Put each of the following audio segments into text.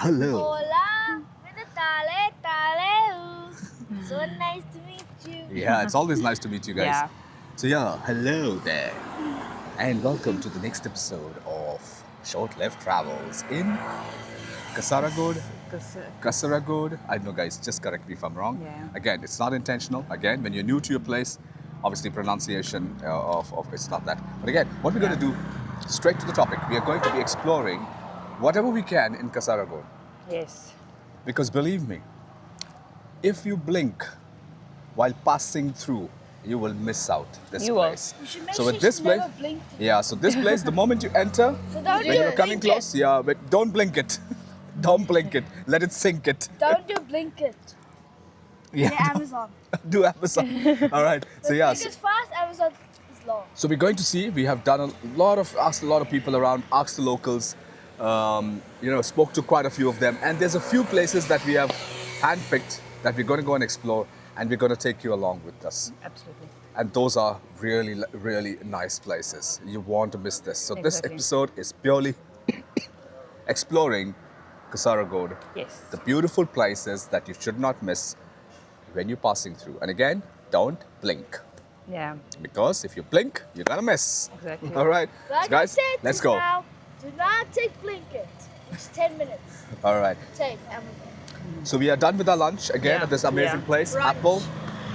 Hello. Hola, tale. So nice to meet you. Yeah, it's always nice to meet you guys. Yeah. So yeah, hello there. And welcome to the next episode of Shortleft Travels in Kasaragod. Kasaragod. I don't know guys, just correct me if I'm wrong. Yeah. Again, it's not intentional. Again, when you're new to your place, obviously pronunciation of it's not that. But again, what we're going to do, straight to the topic, we are going to be exploring whatever we can in Kasaragod. Yes. Because believe me, if you blink while passing through, you will miss out this You will. place. You should make So sure with this you place, never blink. yeah. So this place, the moment you enter, So don't when you you're coming blink close, yeah, but don't blink it. Don't blink it. Let it sink it. Don't do blink it. Yeah. Yeah, Amazon. Do Amazon. All right. So yeah. Blink is fast, Amazon is long. So we're going to see. We have done asked a lot of people around, asked the locals. Spoke to quite a few of them, and there's a few places that we have handpicked that we're going to go and explore, and we're going to take you along with us. Absolutely. And those are really, really nice places. You want to miss this. So this Exactly. episode is purely exploring Kasaragod, Yes. the beautiful places that you should not miss when you're passing through. And again, don't blink. Yeah. Because if you blink, you're gonna miss. Exactly. All right, Like so guys, I said let's just go. Now, do not take blink it. It's 10 minutes. All right. Take Amazon. So we are done with our lunch again Yeah. at this amazing Yeah. place, Brunch. Apple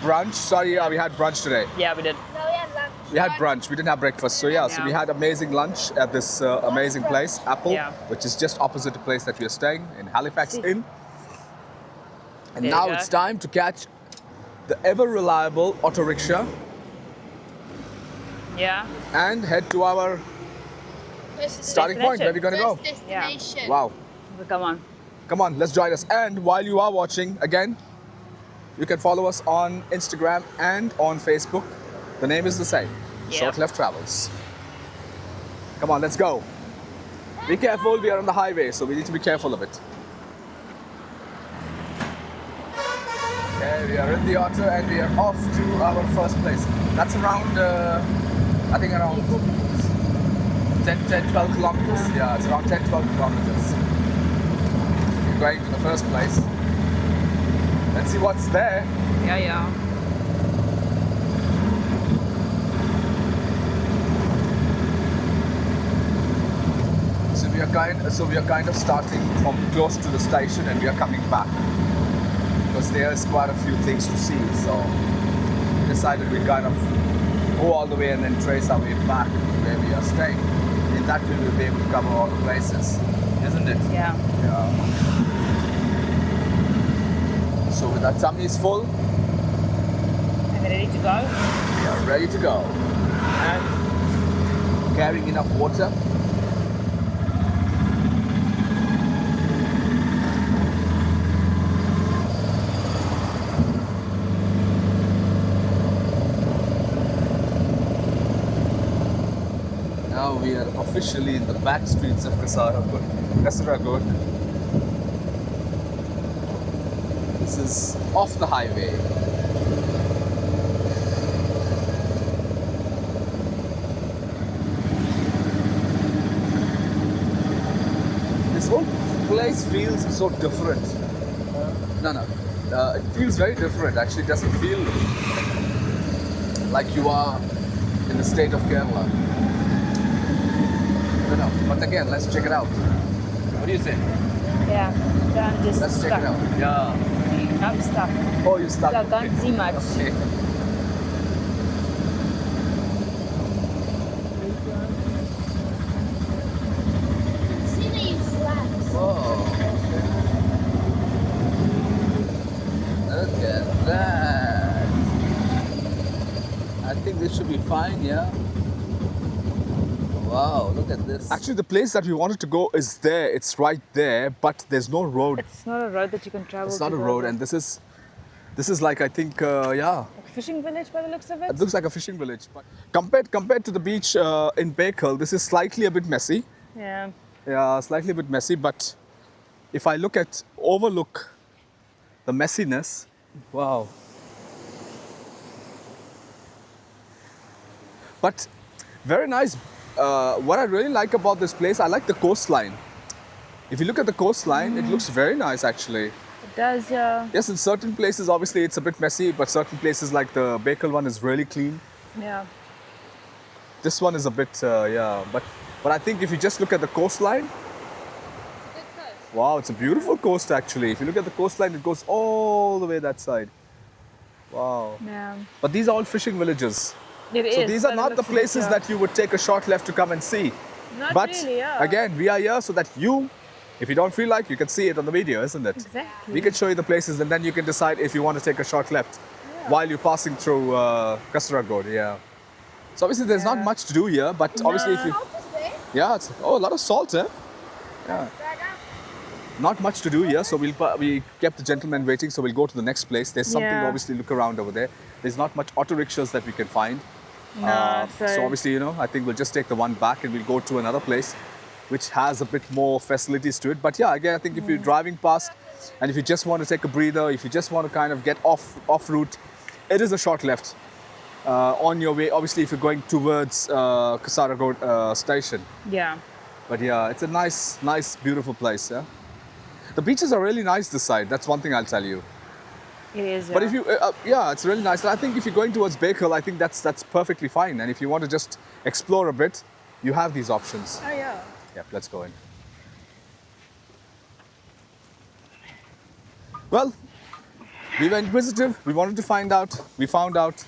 Brunch. Sorry, yeah, we had brunch today. Yeah, we did. No, we had lunch. We had brunch. We didn't have breakfast. So yeah, so Yeah. we had amazing lunch at this amazing place, Apple, Yeah. which is just opposite the place that we are staying in Halifax See. Inn. And There now you go. it's time to catch the ever reliable auto rickshaw Yeah. and head to our starting point. Where are we going to go? Destination. Wow. So come on. Come on, let's join us. And while you are watching, again, you can follow us on Instagram and on Facebook. The name is the same, Yeah. Shortleft Travels. Come on, let's go. Be careful, we are on the highway, so we need to be careful of it. Okay, we are in the auto and we are off to our first place. That's around, I think around 10, 12 kilometers. Yeah, it's around 10, 12 kilometers. We're going to the first place. Let's see what's there. Yeah, yeah. So we are kind of starting from close to the station and we are coming back because there's quite a few things to see. So we decided we kind of go all the way and then trace our way back to where we are staying. In that way we'll be able to cover all the places, isn't it? Yeah. Yeah. So with our tummies full, And ready to go? we are ready to go. And carrying enough water. Now we are officially in the back streets of Kasaragod. This is off the highway. This whole place feels so different. It feels very different. Actually, it doesn't feel like you are in the state of Kerala. No, but again, let's check it out. What do you say? Yeah. Don't just Let's check stuck. it out. Yeah. I'm stuck. Oh, you stuck. So can't see much. Okay. See these slabs. Whoa. Look at that. I think this should be fine, yeah. Wow, look at this. Actually, the place that we wanted to go is there. It's right there, but there's no road. It's not a road that you can travel. It's not to a go road, over. and this is like I think yeah. Like a fishing village by the looks of it. It looks like a fishing village, but compared to the beach in Bekal, this is slightly a bit messy. Yeah. Yeah, slightly a bit messy, but if I overlook the messiness, wow. But very nice. What I really like about this place, I like the coastline. If you look at the coastline, it looks very nice actually. It does, yeah. Yes, in certain places, obviously, it's a bit messy, but certain places like the Bekal one is really clean. Yeah. This one is a bit, yeah. But I think if you just look at the coastline, wow, it's a beautiful coast actually. If you look at the coastline, it goes all the way that side. Wow. Yeah. But these are all fishing villages. It So is, these are by not the looks of it, places yeah. that you would take a short left to come and see. Not But really, yeah. again, we are here so that you, if you don't feel like, you can see it on the video, isn't it? Exactly. We can show you the places and then you can decide if you want to take a short left while you're passing through Kasaragod, yeah. So obviously there's not Yeah. much to do here, but obviously if you... Salt is there. Yeah, it's, oh, a lot of salt, eh? Yeah. Not much to do here, so we kept the gentleman waiting, so we'll go to the next place. There's something to Yeah. obviously look around over there. There's not much auto rickshaws that we can find. No, So obviously, you know, I think we'll just take the one back and we'll go to another place which has a bit more facilities to it. But yeah, again, I think if you're driving past and if you just want to take a breather, if you just want to kind of get off route, it is a short left on your way. Obviously, if you're going towards Kasaragod station. Yeah. But yeah, it's a nice, beautiful place. Yeah, the beaches are really nice this side. That's one thing I'll tell you. It is, yeah. But if you, yeah, it's really nice. And I think if you're going towards Bekal, I think that's perfectly fine. And if you want to just explore a bit, you have these options. Oh, yeah. Yep, let's go in. Well, we were inquisitive. We wanted to find out. We found out.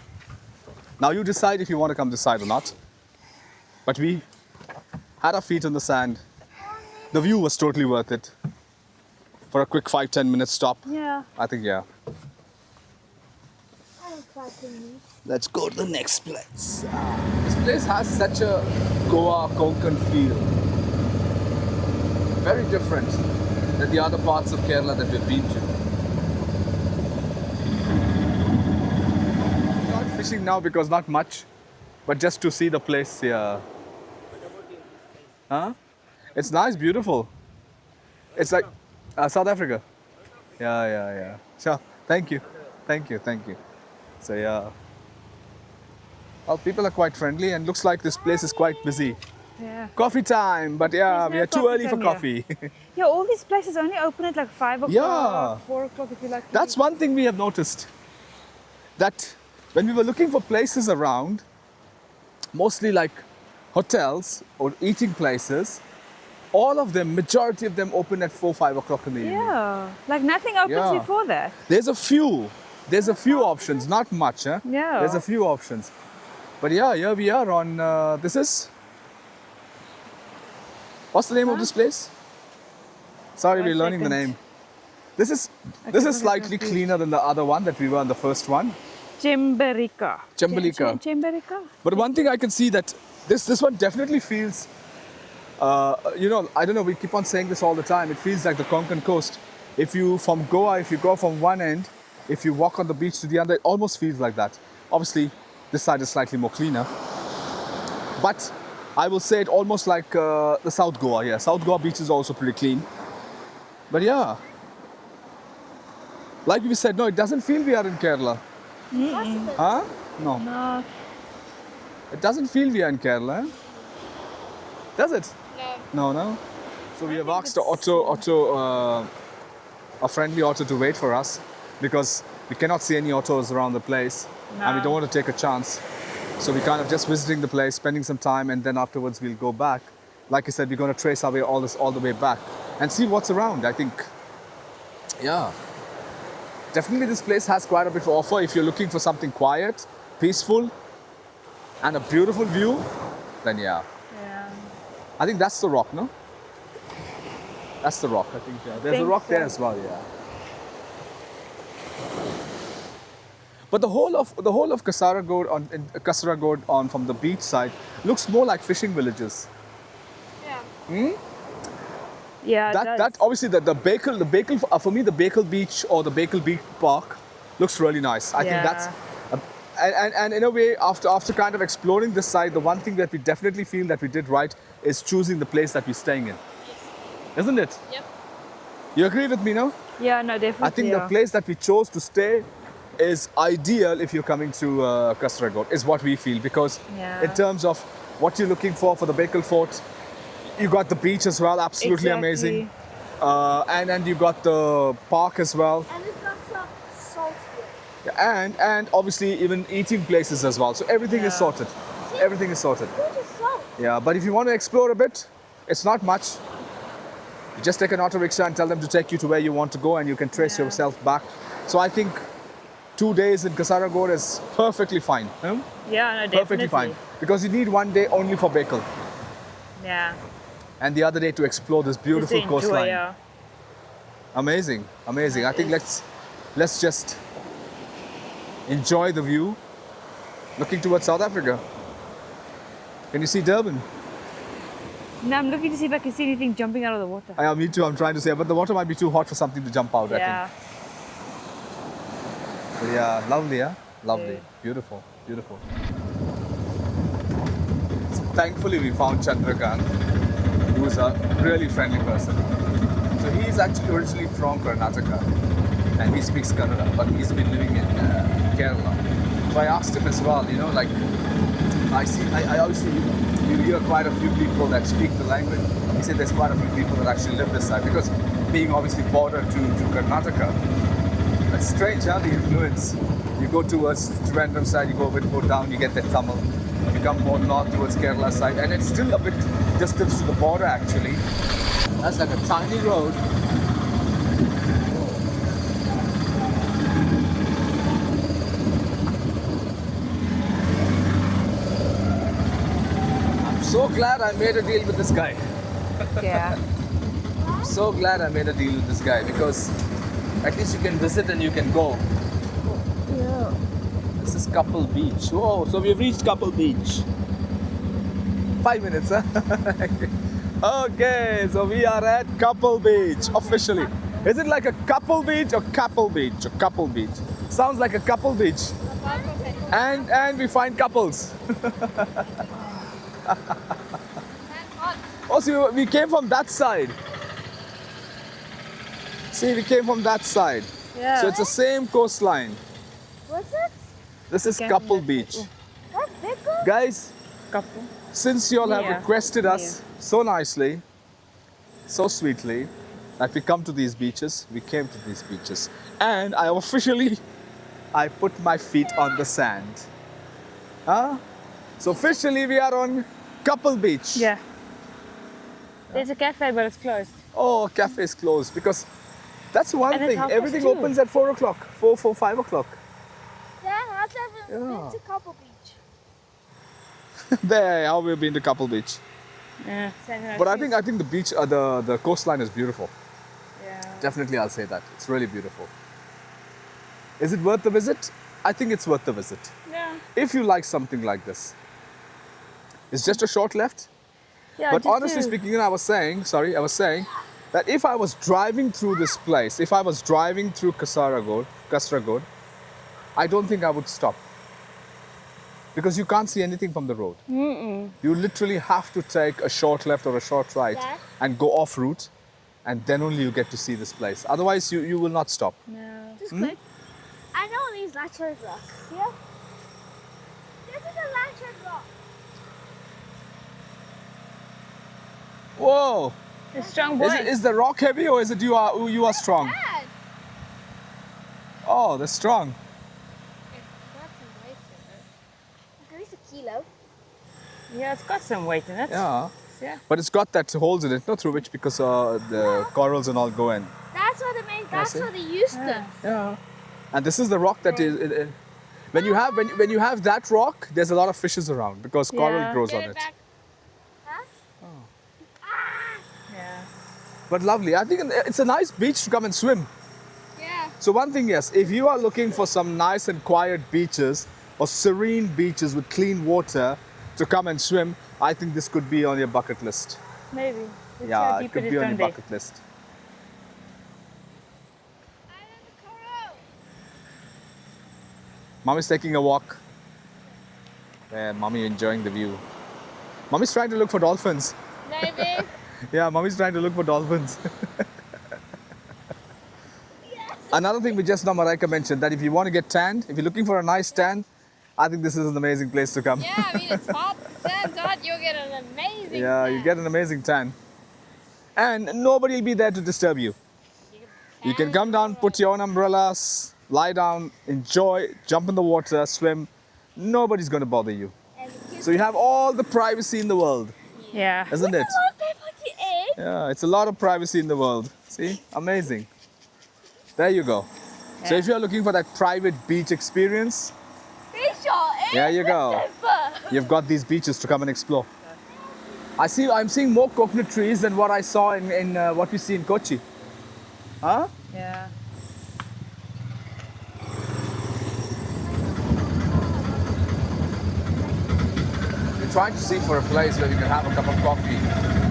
Now you decide if you want to come this side or not. But we had our feet on the sand. The view was totally worth it. For a quick 5-10 minute stop. Yeah. I think, yeah. I'm cracking these. Let's go to the next place. This place has such a Goa Konkan feel. Very different than the other parts of Kerala that we've been to. Not fishing now because not much, but just to see the place here. Huh? It's nice, beautiful. It's like South Africa. Yeah. Sure. Thank you. So yeah. Well, people are quite friendly and looks like this place is quite busy. Yeah. Coffee time, but yeah, There's we no are too coffee early for time here. coffee. Yeah, all these places only open at like 5 o'clock, Yeah. 4 o'clock if you like. That's one thing we have noticed. That when we were looking for places around, mostly like hotels or eating places, all of them, majority of them open at 4-5 o'clock in the evening. Yeah. Like nothing opens Yeah. before that. There's a few options, not much. Eh? Yeah. There's a few options. But yeah, here we are on, this is, what's the name of this place? Sorry, One we're learning the second. name. This is I'm slightly confused. cleaner than the other one that we were on the first one. Chemberika. Chemberika. Chemberika? But one thing I can see that this one definitely feels, you know, I don't know, we keep on saying this all the time. It feels like the Konkan coast. If you, from Goa, if you go from one end, if you walk on the beach to the other, it almost feels like that. Obviously, this side is slightly more cleaner. But I will say it almost like the South Goa, yeah. South Goa beach is also pretty clean. But yeah, like we said, no, it doesn't feel we are in Kerala. Huh? No. No. It doesn't feel we are in Kerala. Eh? Does it? No. So we have asked a friendly auto to wait for us because we cannot see any autos around the place and we don't want to take a chance. So we're kind of just visiting the place, spending some time, and then afterwards we'll go back. Like I said, we're going to trace our way all the way back and see what's around. I think, yeah. Definitely this place has quite a bit to offer if you're looking for something quiet, peaceful, and a beautiful view, then yeah. Yeah. I think that's the rock, no? That's the rock, I think, yeah. There's a Think rock there so. as well, yeah. But the whole of Kasaragod on from the beach side looks more like fishing villages. Yeah, it does. That obviously the Bekal for me the Bekal beach or the Bekal beach park looks really nice. I think that's and in a way after kind of exploring this side, the one thing that we definitely feel that we did right is choosing the place that we're staying in. Isn't it? Yep. You agree with me, no? Yeah, no, definitely. I think yeah. the place that we chose to stay is ideal if you're coming to Kasaragod, is what we feel, because in terms of what you're looking for the Bekal Fort, you got the beach as well, absolutely Exactly. amazing. and you got the park as well. And it's got some salt here. Yeah, and obviously even eating places as well. So everything is Yeah. sorted. Everything is sorted. Where's the salt? Yeah, but if you want to explore a bit, it's not much. You just take an auto rickshaw and tell them to take you to where you want to go, and you can trace Yeah. yourself back. So I think 2 days in Kasaragod is perfectly fine. Yeah, no, definitely. Perfectly fine. Because you need 1 day only for Bekal, Yeah. and the other day to explore this Just beautiful enjoy, coastline. yeah. Amazing, amazing. I think let's just enjoy the view, looking towards South Africa. Can you see Durban? Now I'm looking to see if I can see anything jumping out of the water. Me too. I'm trying to say, but the water might be too hot for something to jump out. I think. Yeah. But yeah, lovely, yeah? Lovely. Yeah. Beautiful, beautiful. So thankfully, we found Chandrakant, who's a really friendly person. So he's actually originally from Karnataka, and he speaks Kannada, but he's been living in Kerala. So I asked him as well, you know, like, I obviously, you hear quite a few people that speak the language. He said there's quite a few people that actually live this side, because being obviously border to Karnataka, it's strange, huh, the influence. You go towards Trivandrum side, you go a bit more down, you get the Tamil. You come more north towards Kerala side, and it's still a bit distance to the border actually. That's like a tiny road. I'm so glad I made a deal with this guy. Yeah. I'm so glad I made a deal with this guy, because at least you can visit and you can go. Yeah. This is Couple Beach. Whoa, so we've reached Couple Beach. 5 minutes, huh? Okay, so we are at Couple Beach officially. Is it like a couple beach or couple beach or couple beach? Sounds like a couple beach. And we find couples. Oh, so we came from that side. See, we came from that side. Yeah. So it's the same coastline. What's it? This is Okay, Couple that's Beach. it. That's bigger? Guys, Couple. since you all have Yeah. requested us so nicely, so sweetly, that we come to these beaches, we came to these beaches. And I put my feet on the sand. Huh? So officially we are on Couple Beach. Yeah. There's a cafe, but it's closed. Oh, cafe is closed, because that's one And it's thing. 2:30. Everything opens at 4 o'clock, 5 o'clock. Yeah, I've never Yeah. been to Couple Beach. There, how we've been to Couple Beach. Yeah. But I think the beach, the coastline is beautiful. Yeah. Definitely, I'll say that. It's really beautiful. Is it worth the visit? I think it's worth the visit. Yeah. If you like something like this. It's just a short left. Yeah. But just honestly to- speaking, I was saying that if I was driving through this place, if I was driving through Kasaragod, I don't think I would stop. Because you can't see anything from the road. You literally have to take a short left or a short right Yeah. and go off route, and then only you get to see this place. Otherwise, you will not stop. No. Just quick. I know these lateral rocks. Yeah? This is a lateral rock. Whoa! A strong boy. Is the rock heavy, or is it you are strong? Dad! Oh, they're strong. It's got some weight in it. At least a kilo. Yeah, it's got some weight in it. Yeah. Yeah. But it's got that holes in it, no, through which because the corals and all go in. That's what it made. That's see. what they used to. Yeah. And this is the rock that is. When you have that rock, there's a lot of fishes around because coral Yeah. grows Get on it it. back. Huh? Ah! Yeah. But lovely. I think it's a nice beach to come and swim. Yeah. So one thing, yes, if you are looking for some nice and quiet beaches or serene beaches with clean water to come and swim, I think this could be on your bucket list. Maybe. Let's see Yeah, how it deep could is be on down your there. bucket list. Island coral. Mommy's taking a walk. There, mommy enjoying the view. Mommy's trying to look for dolphins. Maybe. Yeah, mommy's trying to look for dolphins. Another thing we just now Marika mentioned, that if you want to get tanned, if you're looking for a nice tan, I think this is an amazing place to come. Yeah, I mean it's hot. The sun's hot. You'll get an amazing. Yeah, you tan. get an amazing tan. and nobody will be there to disturb you. You can come down, put your own umbrellas, lie down, enjoy, jump in the water, swim. Nobody's going to bother you. So you have all the privacy in the world, Yeah. isn't it? Wallpaper to eat. Yeah, it's a lot of privacy in the world. See, amazing. There you go. So Yeah. if you're looking for that private beach experience, There you go. You've got these beaches to come and explore. I'm seeing more coconut trees than what I saw in what we see in Kochi. Huh? Yeah. We're trying to see for a place where we can have a cup of coffee.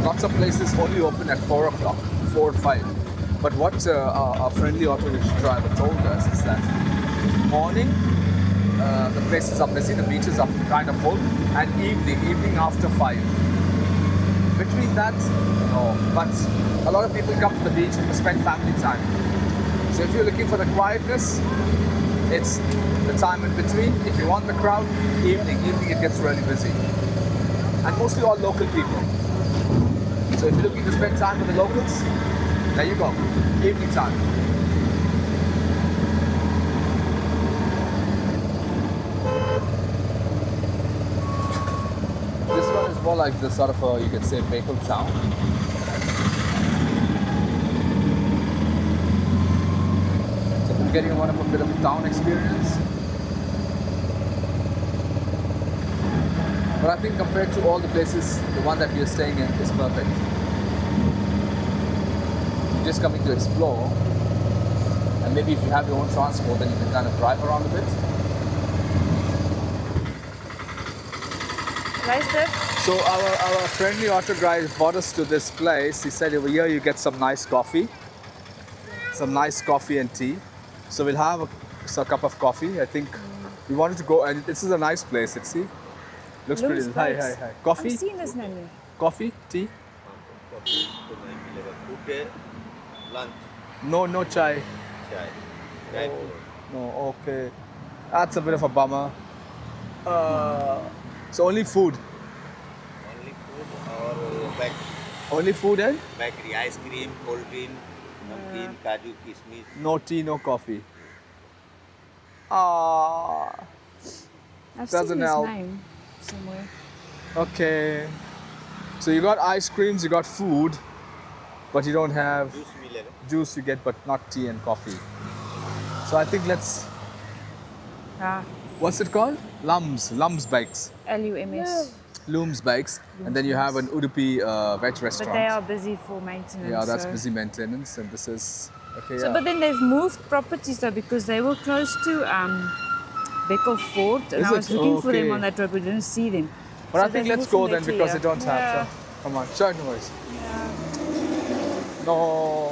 Lots of places only open at 4 o'clock, 4 or 5. But what a friendly auto rickshaw driver told us is that morning, the places are busy, the beaches are kind of full, and evening after 5. Between that, no. But a lot of people come to the beach to spend family time. So if you're looking for the quietness, it's the time in between. If you want the crowd, evening it gets really busy. And mostly all local people. So if you're looking to spend time with the locals, there you go, evening time. This one is more like the sort of a, you can say, Bekal town. So we're getting one of a bit of a town experience. But I think compared to all the places, the one that we are staying in is perfect. You're just coming to explore, and maybe if you have your own transport, then you can kind of drive around a bit. Luister. So our friendly auto guide brought us to this place. He said over here you get some nice coffee and tea. So we'll have a cup of coffee. I think we wanted to go, and this is a nice place. Let's see. Looks pretty. Hi. Coffee? I've seen this menu. Coffee? Tea? Coffee to 9 Good lunch. No chai. Chai. Chai food. No, okay. That's a bit of a bummer. So only food. Only food or bakery. Only food and Bakery, ice cream, cold drink, namkeen, kaju, kismis. no tea, no coffee. Ah, I've Doesn't seen this help. name somewhere. okay. So you got ice creams, you got food, but you don't have Juice मिलेगा. juice. You get, but not tea and coffee. So I think let's. Ah, What's it called? Lums bikes. LUMS. Looms bikes, and then you have an Udupi veg But restaurant. they are busy for maintenance. Yeah, that's so. busy maintenance, and this is okay. So, Yeah. but then they've moved properties though because they were close to Bekal Fort, and Is I was it? looking for them Okay. on that road, but didn't see them. But So I think they've let's moved go from then there to because here. they don't have. Yeah. So, come on, short noise. No,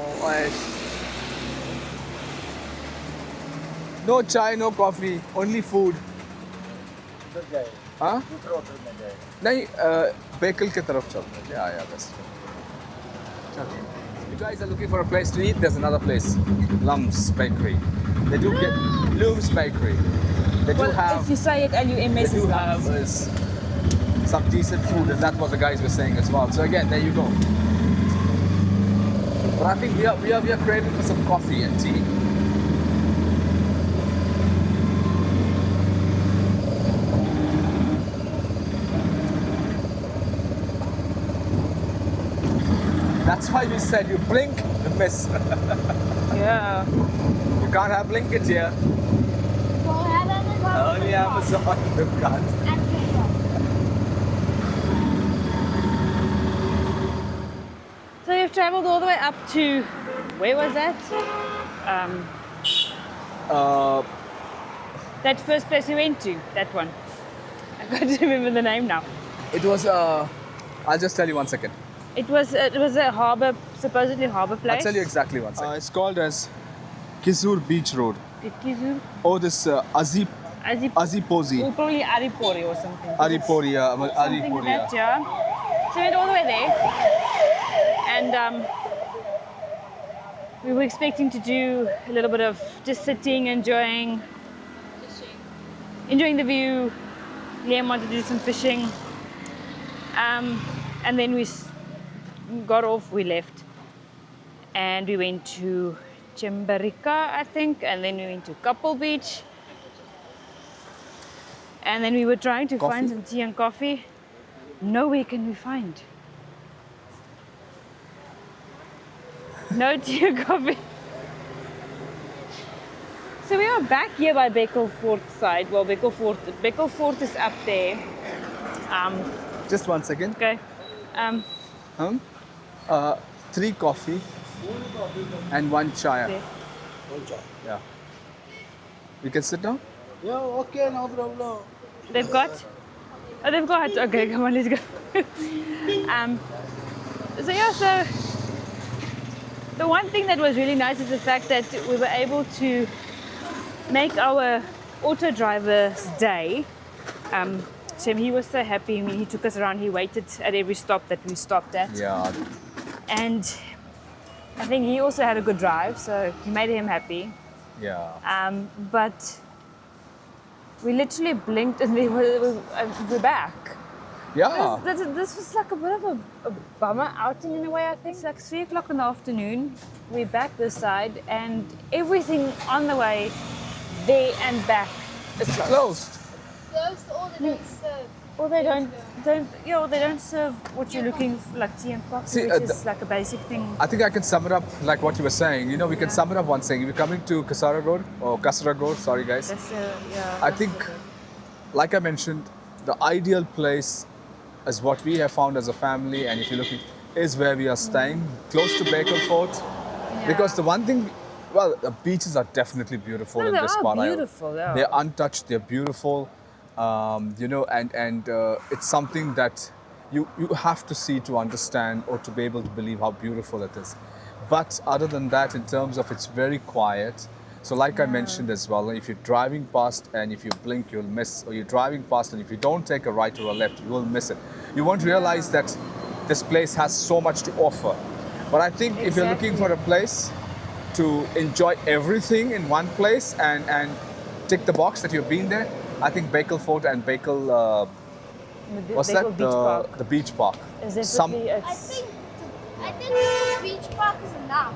no chai, no coffee, only food. हाँ? नहीं बेकल की तरफ चलते हैं. Yeah, that's true. चलो. If you guys are looking for a place to eat, there's another place, Lums Bakery. They do get Lums Bakery. They do Well, have. if you say it LUMS, They do it's have nice. some decent food, and that's what the guys were saying as well. So again, there you go. But I think we are craving for some coffee and tea. That's why we said you blink, you miss. Yeah. You can't have Blinkit here. Only Amazon you can't. So you've travelled all the way up to, where was that? Uh, That first place we went to, that one. I can't remember the name now. it was. I'll just tell you 1 second. It was a harbour, supposedly harbour place. I'll tell you exactly 1 second. It's called as Kizur Beach Road. Kizur, Oh, this Azipozi. or probably Aripori or something. Ariporia. Something like Ariporia. that, yeah. So we went all the way there, and we were expecting to do a little bit of just sitting, enjoying the view. Liam wanted to do some fishing, and then we got off, we left. And we went to Chimbarika, I think, and then we went to Couple Beach. And then we were trying to find Coffee? some tea and coffee. Nowhere can we find. No tea and coffee. So we are back here by Bekal Fort side. Well, Bekal Fort is up there. Just 1 second. Okay. 3 coffee and 1 chai. There. Yeah. We can sit down? Yeah, okay, no problem. They've got? Oh, they've got. Okay, come on, let's go. So the one thing that was really nice is the fact that we were able to make our auto driver's day. So he was so happy. I mean, he took us around. He waited at every stop that we stopped at. Yeah. And I think he also had a good drive, so he made him happy. Yeah. But we literally blinked and we're back. Yeah. This was like a bit of a bummer outing in a way, I think. It's like 3 o'clock in the afternoon. We're back this side and everything on the way there and back is It's closed. closed. Close to all the don't serve. Or they don't serve what you're looking for, like tea and coffee, See, which is like a basic thing. I think I can sum it up like what you were saying. You know, we can sum it up one saying. If you're coming to Kasaragod, sorry guys. That's, I think, like I mentioned, the ideal place is what we have found as a family, and if you're looking, is where we are staying, close to Bekal Fort. Because the one thing, well, the beaches are definitely beautiful in they this are part. beautiful. They are. They're untouched, they're beautiful. You know, and it's something that you have to see to understand or to be able to believe how beautiful it is. But other than that, in terms of it's very quiet. So like I mentioned as well, if you're driving past and if you blink, you'll miss, or you're driving past and if you don't take a right or a left, you will miss it. You won't realize that this place has so much to offer. But I think if you're looking for a place to enjoy everything in one place and tick the box that you've been there, I think Bekal Fort and Bekal, what's Bekal that? Beach Park. The beach park. Is definitely I think the beach park is enough.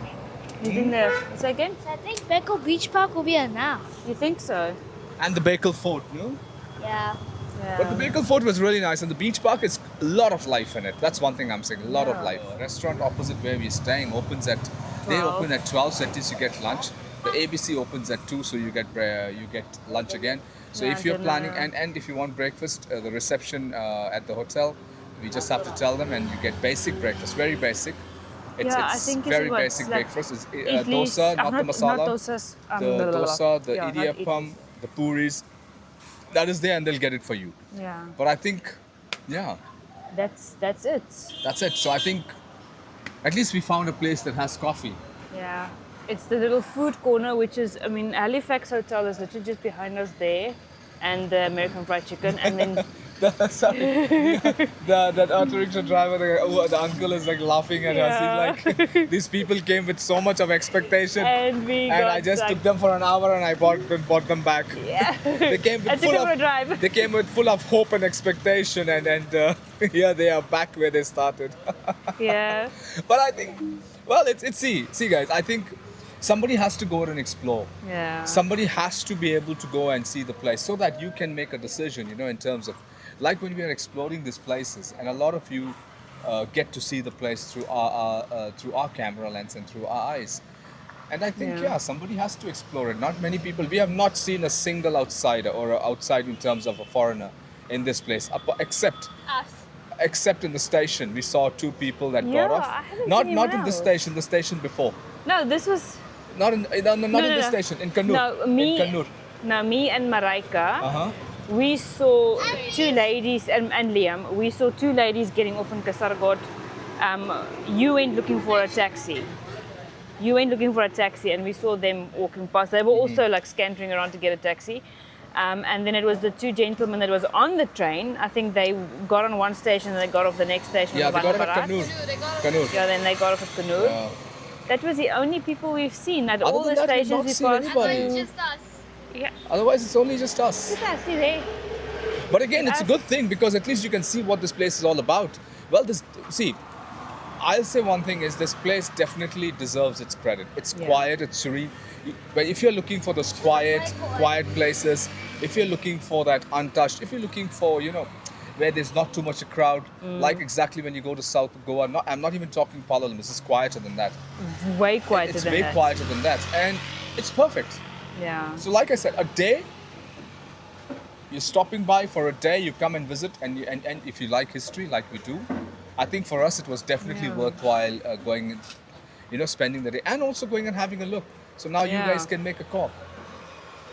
You think say again? So I think Bekal Beach Park will be enough. You think so? And the Bekal Fort, no? Yeah. Yeah. But the Bekal Fort was really nice, and the beach park is a lot of life in it. That's one thing I'm saying, a lot of life. Restaurant opposite where we're staying opens at, they 12. open at 12, so at least you get lunch. The ABC opens at 2, so you get lunch again. So Yeah, if you're dinner. planning, and if you want breakfast, the reception at the hotel, we just have to tell them, and you get basic breakfast, very basic. It's I think very it's basic like breakfast. It's idlis, dosa, not the masala. Not dosas. The dosa, the yeah, not idiyappam, the puris. That is there, and they'll get it for you. Yeah, But I think, yeah, that's it. that's it. So I think at least we found a place that has coffee. Yeah, it's the little food corner, which is, I mean, Halifax Hotel is literally just behind us there, and the American Fried Chicken, and then That auto rickshaw driver, the uncle is like laughing at us. He's like, these people came with so much of expectation, and I just took them for an hour and I bought them back. Yeah, They came with I took them for a drive. They came with full of hope and expectation, and here they are back where they started. Yeah, But I think, well, it's see guys, I think somebody has to go out and explore. yeah. Somebody has to be able to go and see the place so that you can make a decision, you know, in terms of, like when we are exploring these places, and a lot of you get to see the place through our camera lens and through our eyes. And I think, somebody has to explore it. Not many people. We have not seen a single outsider or a outside in terms of a foreigner in this place, Us. except in the station. We saw 2 people that Yeah, got off. I haven't Not seen not anyone in this else. station. The station before. No, this was Not in this station. In Kannur. No, me. In Kannur. No, me and Maraika. Uh-huh. We saw 2 ladies, and Liam, we saw 2 ladies getting off in Kasaragod. You went looking for a taxi. And we saw them walking past. They were also like scantering around to get a taxi. And then it was the 2 gentlemen that was on the train. I think they got on one station and they got off the next station. Yeah, they got off at Ramparts. Kannur. Kannur. Yeah, then they got off at Kannur. Yeah. That was the only people we've seen at Other all than the that, we've stations not we seen passed anybody. through. Just us. Yeah. Otherwise, it's only just us. Yeah, see there. But again, it's a good thing because at least you can see what this place is all about. Well, I'll say one thing is this place definitely deserves its credit. It's quiet, it's serene. But if you're looking for those quiet places, if you're looking for that untouched, if you're looking for, where there's not too much a crowd, like exactly when you go to South Goa, I'm not even talking Palalam, this is quieter than that. Way quieter It's than way that. quieter than that. And it's perfect. Yeah. So like I said, a day, you're stopping by for a day, you come and visit, and if you like history, like we do, I think for us it was definitely worthwhile going, spending the day, and also going and having a look. So now you guys can make a call.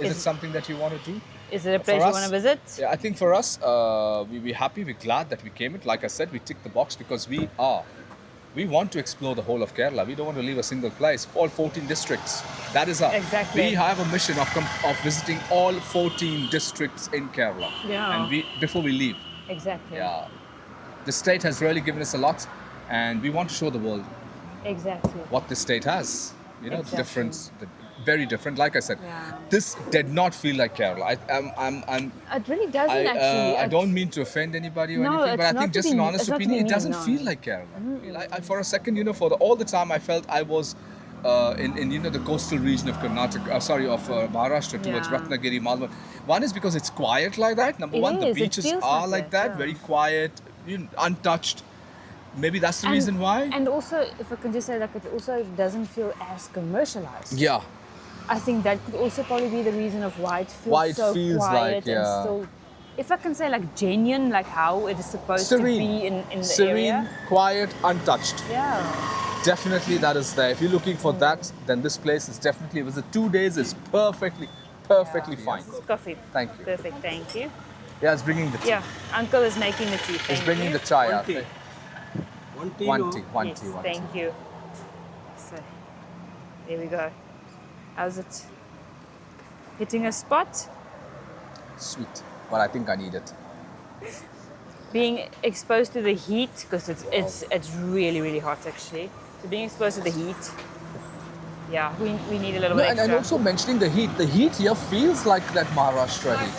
Is it something that you want to do? Is it a place For you want to visit? Yeah, I think for us, we're happy, we're glad that we came it. Like I said, we tick the box because we want to explore the whole of Kerala. We don't want to leave a single place. All 14 districts. That is our. Exactly. We have a mission of visiting all 14 districts in Kerala. Yeah. And before we leave. Exactly. Yeah. The state has really given us a lot, and we want to show the world Exactly. what the state has. The Exactly. difference. Very different. Like I said, Yeah. this did not feel like Kerala. It really doesn't actually. I don't mean to offend anybody or No, anything, but it's I not think to just be- an honest it's not to opinion, be it doesn't mean, no. feel like Kerala. I for a second, all the time I felt I was in the coastal region of Karnataka, Maharashtra towards Yeah. Ratnagiri, Malabar. One is because it's quiet like that. Number It one, the is, it beaches feels are like like that, that, yeah. very quiet, untouched. Maybe that's the reason why. And also, if I can just say, like, it also doesn't feel as commercialized. Yeah. I think that could also probably be the reason of why it feels Why it so feels quiet like, and yeah. still, if I can say, like, genuine, like how it is supposed Serene. to be in the Serene, area. quiet, untouched. Yeah. Definitely that is there. If you're looking for that, then this place is definitely, the 2 days is perfectly fine. Coffee. Thank you. Perfect. Thank you. Yeah, it's bringing the tea. Yeah. Uncle is making the tea. It's Thank bringing you. the chai One out. tea. One tea. One no? tea, one Yes, tea, one thank tea. you. So, there we go. How's it? Hitting a spot? Sweet, but I think I need it. Being exposed to the heat, because it's really, really hot actually. So being exposed to the heat, yeah, we need a little No, bit and extra. also mentioning the heat here feels like that Maharashtra heat.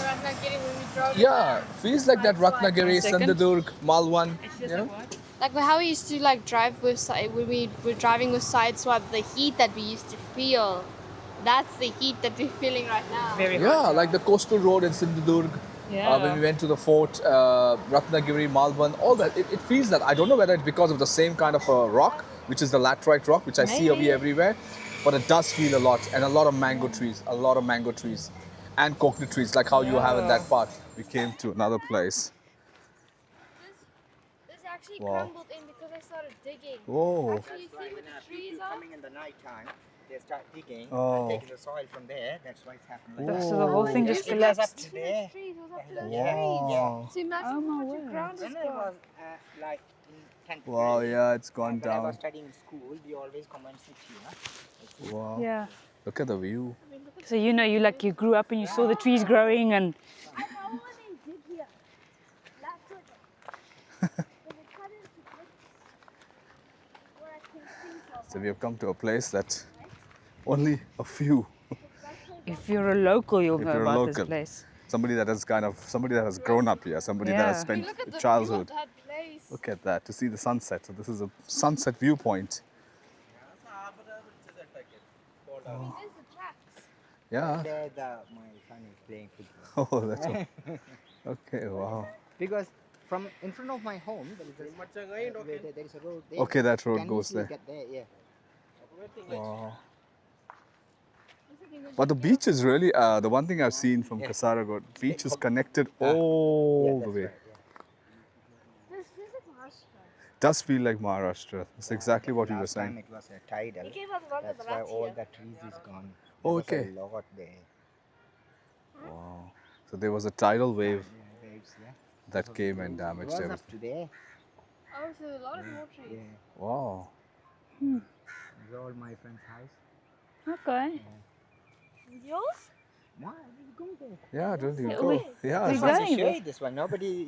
Yeah, feels like that Ratnagiri, second. Sindhudurg, Malwan. Like how we used to like drive with when we were driving with side swap, the heat that we used to feel, that's the heat that we're feeling right now. Very Yeah, hot. like the coastal road in Sindhudurg. Yeah. When we went to the fort, Ratnagiri, Malvan, all that, it feels that. I don't know whether it's because of the same kind of rock, which is the laterite rock, which I see Maybe. everywhere, but it does feel a lot, and a lot of mango trees, and coconut trees, like how you have in that part. We came to another place. This actually Wow. crumbled in because I started digging. Oh, Actually, you see what the trees are? Coming in the night time, they start digging Oh. and taking the soil from there. That's why it's happening. Like So the whole thing just that. It was up collapsed. to there. Trees, it was up to the Yeah. trees. wow. So imagine Oh my how much word. ground is When I gone. was like in 10th Wow, grade, yeah, it's gone when I was down. studying in school, we always come and sit here. Wow. Yeah. Look at the view. So you grew up and you saw the trees growing and I know what they did here. That's what they cut into bricks. Where I can think of. So we have come to a place that only a few, if you're a local, you'll If know you're a about local. this place. somebody that has grown up here, somebody that has Yeah. spent Look at the childhood. view of that place. Look at that, to see the sunset. So this is a sunset viewpoint. There's the tracks. Yeah. There, my son is playing football. Oh, that's okay. Wow. Because from in front of my home, there is a road there. Okay, that road Can goes easily there. Get there, yeah. Wow. But the beach is really the one thing I've seen from Kasaragod. Beach is connected all the That's way. right, yeah. This feels like Maharashtra. Does feel like Maharashtra. That's exactly what you were Last time saying. it was a tidal. He gave us one of That's the why rats all here. the trees is gone. Oh, There was okay. a lot there. Wow. So there was a tidal wave Yeah, waves, yeah. that came and It damaged was up everything. to there. Oh, so a lot of more trees. Yeah. Wow. It's all my friend's house. Okay. Yours? No, we go there. Yeah, don't you Yeah, go? we- Yeah, we it's go. nice. Going Show there. you this one. Nobody,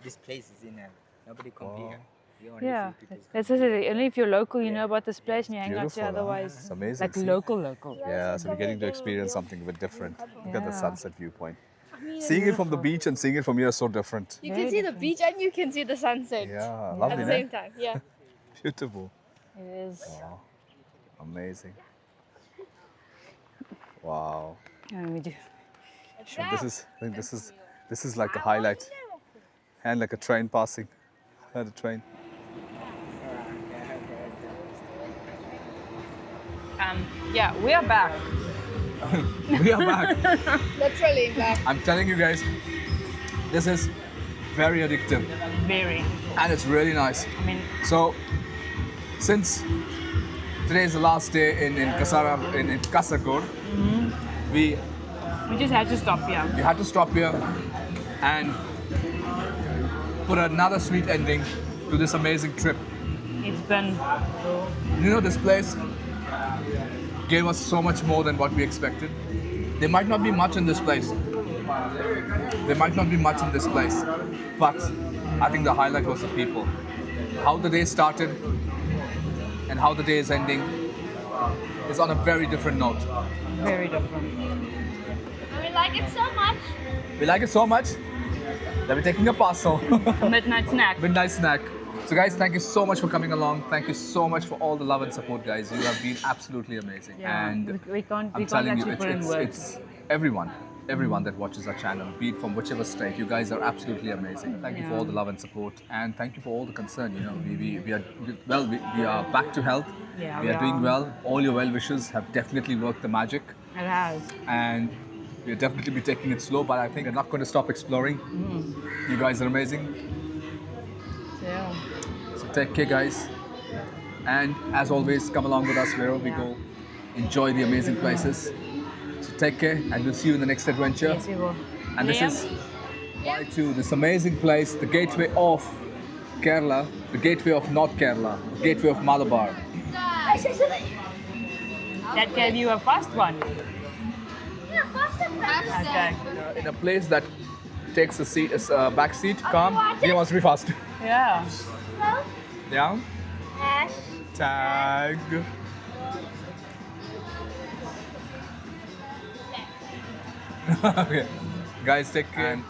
this place is in a, nobody come here. We only Yeah. few people That's come. it. Only if you're local, you know about this place and you hang out Beautiful, here. huh? Otherwise, It's amazing. like See? local. Yeah, so we're getting to experience something a bit different. Look at the Yeah. sunset viewpoint. I mean, Seeing it from the beach and seeing it from here is so different. you can see the beach and you can see the sunset Yeah, at lovely, the ne? same time. Yeah. beautiful. It is. Wow. Amazing. Wow. And we do. So I think this is like a highlight. And like a train passing. Heard a train. Yeah, we are back. We are back. Literally back. I'm telling you guys, this is very addictive Very. and it's really nice. I mean, So, since today is the last day in Kasaragod, we we just had to stop here. had to stop here and put another sweet ending to this amazing trip. It's been You know, this place gave us so much more than what we expected. There might not be much in this place. There might not be much in this place, but I think the highlight was the people. How the day started and how the day is ending is on a very different note. very different. We like it so much. We like it so much that we're taking a parcel. Midnight snack. Midnight snack. So guys, thank you so much for coming along. Thank you so much for all the love and support, guys. You have been absolutely amazing. Yeah, And we can't I'm telling you, actually put in words. it's everyone that watches our channel, be it from whichever state. You guys are absolutely amazing. Thank you for all the love and support, and thank you for all the concern. You know, we are back to health. Yeah, we are doing well. All your well wishes have definitely worked the magic, It has. and we'll definitely be taking it slow. But I think we're not going to stop exploring. You guys are amazing. Yeah. So take care, guys. And as always, come along with us wherever we go. Enjoy the amazing places. So take care, and we'll see you in the next adventure. Yes, we will. And this Yeah. is bye to this amazing place, the gateway of Kerala, the gateway of North Kerala, the gateway of Malabar. That gave you a fast one. Okay. In a place that takes a back seat, calm. He wants to be fast. Yeah. Yeah. Tag. Okay. Guys, take care. And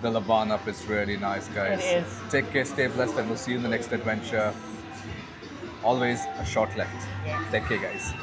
the Laban up is really nice, guys. It is. Take care, stay blessed, and we'll see you in the next adventure. Always a short left. Take care, guys.